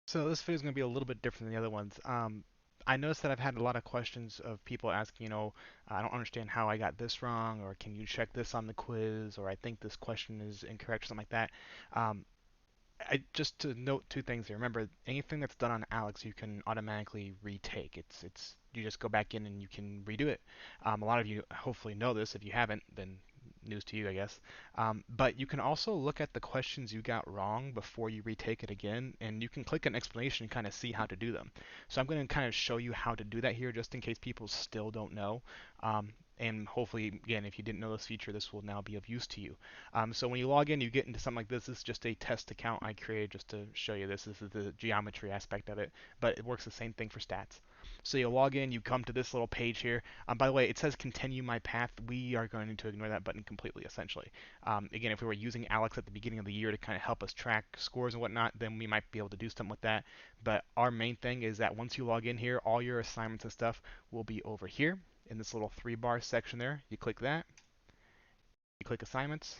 So this video is going to be a little bit different than the other ones. I noticed that I've had a lot of questions of people asking, I don't understand how I got this wrong, or can you check this on the quiz, or I think this question is incorrect, or something like that. Um, just to note two things here. Remember, anything that's done on Alex, you can automatically retake. It's you just go back in and you can redo it. A lot of you hopefully know this. If you haven't, then news to you, I guess. But you can also look at the questions you got wrong before you retake it again, and you can click an explanation and kind of see how to do them. So I'm going to kind of show you how to do that here, just in case people still don't know. And hopefully, again, if you didn't know this feature, this will now be of use to you. So when you log in, you get into something like this. This is just a test account I created just to show you this. This is the geometry aspect of it, but it works the same thing for stats. So you log in, you come to this little page here. By the way, it says continue my path. We are going to ignore that button completely, essentially. Again, if we were using Aleks at the beginning of the year to kind of help us track scores and whatnot, then we might be able to do something with that. But our main thing is that once you log in here, all your assignments and stuff will be over here in this little 3-bar section there. You click that, you click assignments,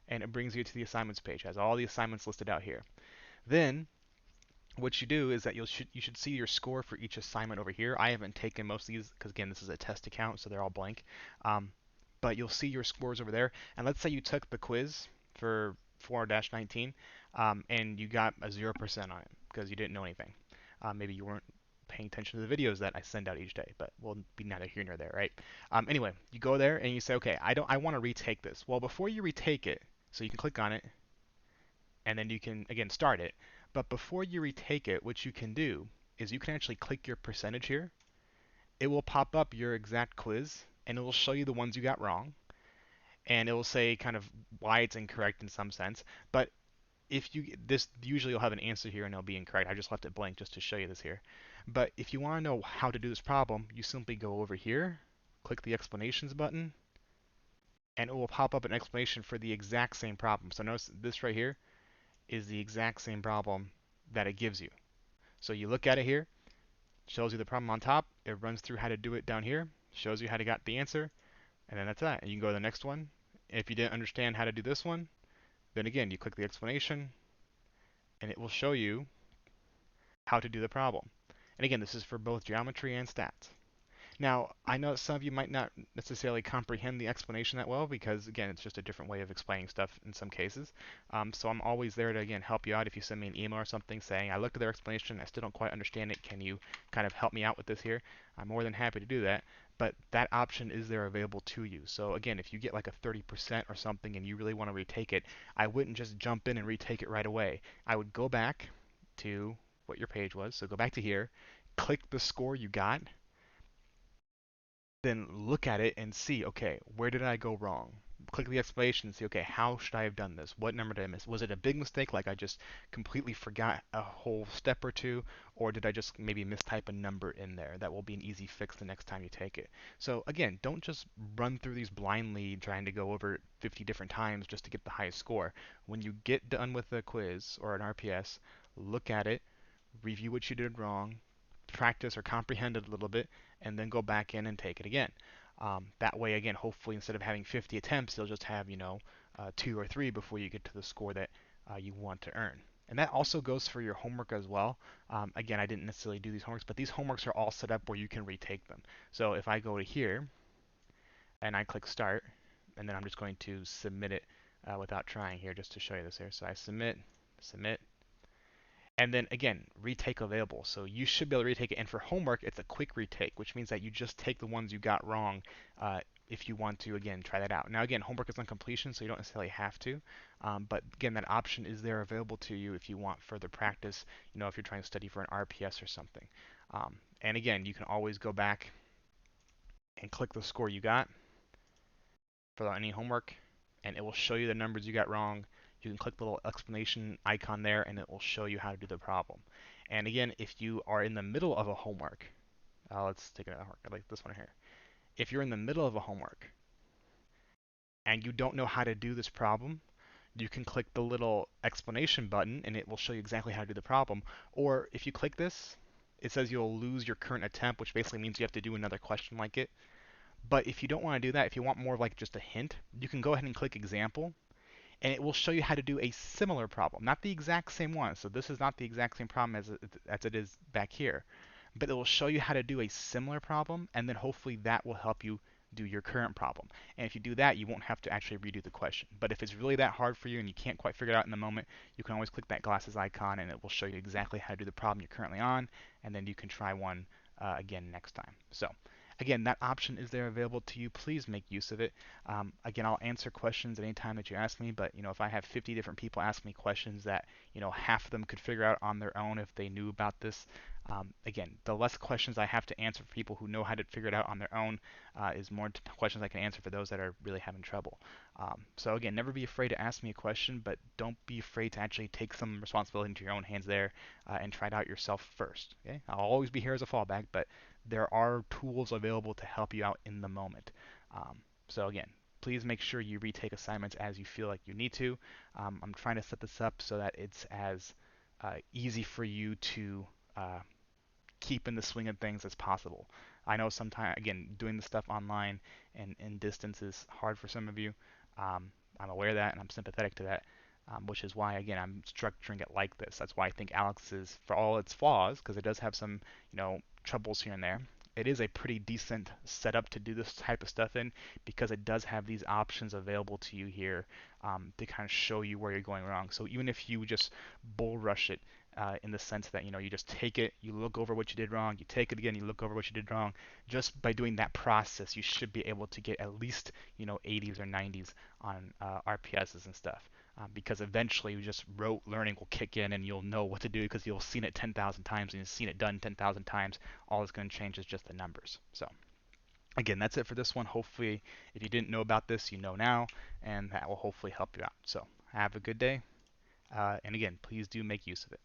and it brings you to the assignments page. It has all the assignments listed out here. Then what you do is that you should see your score for each assignment over here. I haven't taken most of these because again this is a test account, so they're all blank. Um, but you'll see your scores over there. And let's say you took the quiz for 4-19 and you got a 0% on it because you didn't know anything. Maybe you weren't paying attention to the videos that I send out each day, but we'll be neither here nor there, right? Anyway, you go there and you say, okay, I want to retake this. Well, before you retake it, so you can click on it and then you can again start it. But before you retake it, what you can do is you can actually click your percentage here. It will pop up your exact quiz and it will show you the ones you got wrong and it will say kind of why it's incorrect in some sense. But if you this usually you'll have an answer here and it'll be incorrect. I just left it blank just to show you this here. But if you want to know how to do this problem, you simply go over here, click the explanations button, and it will pop up an explanation for the exact same problem. So notice this right here is the exact same problem that it gives you. So you look at it here, shows you the problem on top, it runs through how to do it down here, shows you how to get the answer, and then that's that. And you can go to the next one. If you didn't understand how to do this one, then again, you click the explanation, and it will show you how to do the problem. And again, this is for both geometry and stats. Now, I know some of you might not necessarily comprehend the explanation that well because, again, it's just a different way of explaining stuff in some cases. So I'm always there to, again, help you out. If you send me an email or something saying, I looked at their explanation, I still don't quite understand it, can you kind of help me out with this here? I'm more than happy to do that. But that option is there available to you. So again, if you get like a 30% or something and you really want to retake it, I wouldn't just jump in and retake it right away. I would go back to what your page was. So go back to here, click the score you got, then look at it and see, okay, where did I go wrong? Click the explanation and see, okay, how should I have done this? What number did I miss? Was it a big mistake, like I just completely forgot a whole step or two, or did I just maybe mistype a number in there? That will be an easy fix the next time you take it. So again, don't just run through these blindly trying to go over it 50 different times just to get the highest score. When you get done with a quiz or an RPS, look at it, review what you did wrong, practice or comprehend it a little bit, and then go back in and take it again. That way, again, hopefully instead of having 50 attempts, you'll just have, 2 or 3 before you get to the score that you want to earn. And that also goes for your homework as well. Again, I didn't necessarily do these homeworks, but these homeworks are all set up where you can retake them. So if I go to here and I click start, and then I'm just going to submit it without trying here just to show you this here. So I submit, submit, and then again, retake available. So you should be able to retake it. And for homework, it's a quick retake, which means that you just take the ones you got wrong if you want to, again, try that out. Now, again, homework is on completion, so you don't necessarily have to. But again, that option is there available to you if you want further practice, if you're trying to study for an RPS or something. And again, you can always go back and click the score you got for any homework, and it will show you the numbers you got wrong. You can click the little explanation icon there, and it will show you how to do the problem. And again, if you are in the middle of a homework, let's take a homework like this one here. If you're in the middle of a homework and you don't know how to do this problem, you can click the little explanation button, and it will show you exactly how to do the problem. Or if you click this, it says you'll lose your current attempt, which basically means you have to do another question like it. But if you don't want to do that, if you want more of like just a hint, you can go ahead and click example, and it will show you how to do a similar problem, not the exact same one. So this is not the exact same problem as it is back here, but it will show you how to do a similar problem, and then hopefully that will help you do your current problem. And if you do that, you won't have to actually redo the question. But if it's really that hard for you and you can't quite figure it out in the moment, you can always click that glasses icon and it will show you exactly how to do the problem you're currently on, and then you can try one again next time. So again, that option is there available to you. Please make use of it. Again, I'll answer questions at any time that you ask me, but if I have 50 different people ask me questions that half of them could figure out on their own if they knew about this, again, the less questions I have to answer for people who know how to figure it out on their own is more questions I can answer for those that are really having trouble. So again, never be afraid to ask me a question, but don't be afraid to actually take some responsibility into your own hands there and try it out yourself first. Okay? I'll always be here as a fallback, but there are tools available to help you out in the moment. So again, please make sure you retake assignments as you feel like you need to. I'm trying to set this up so that it's as easy for you to uh, keep in the swing of things as possible. I know sometimes, again, doing the stuff online and in distance is hard for some of you. Um, I'm aware of that and I'm sympathetic to that, which is why, again, I'm structuring it like this. That's why I think Alex is, for all its flaws, because it does have some, troubles here and there, it is a pretty decent setup to do this type of stuff in because it does have these options available to you here to kind of show you where you're going wrong. So even if you just bull rush it in the sense that you just take it, you look over what you did wrong, you take it again, you look over what you did wrong. Just by doing that process, you should be able to get at least 80s or 90s on RPSs and stuff. Because eventually, just rote learning will kick in, and you'll know what to do because you'll have seen it 10,000 times and you've seen it done 10,000 times. All that's going to change is just the numbers. So again, that's it for this one. Hopefully, if you didn't know about this, you know now, and that will hopefully help you out. So have a good day, and again, please do make use of it.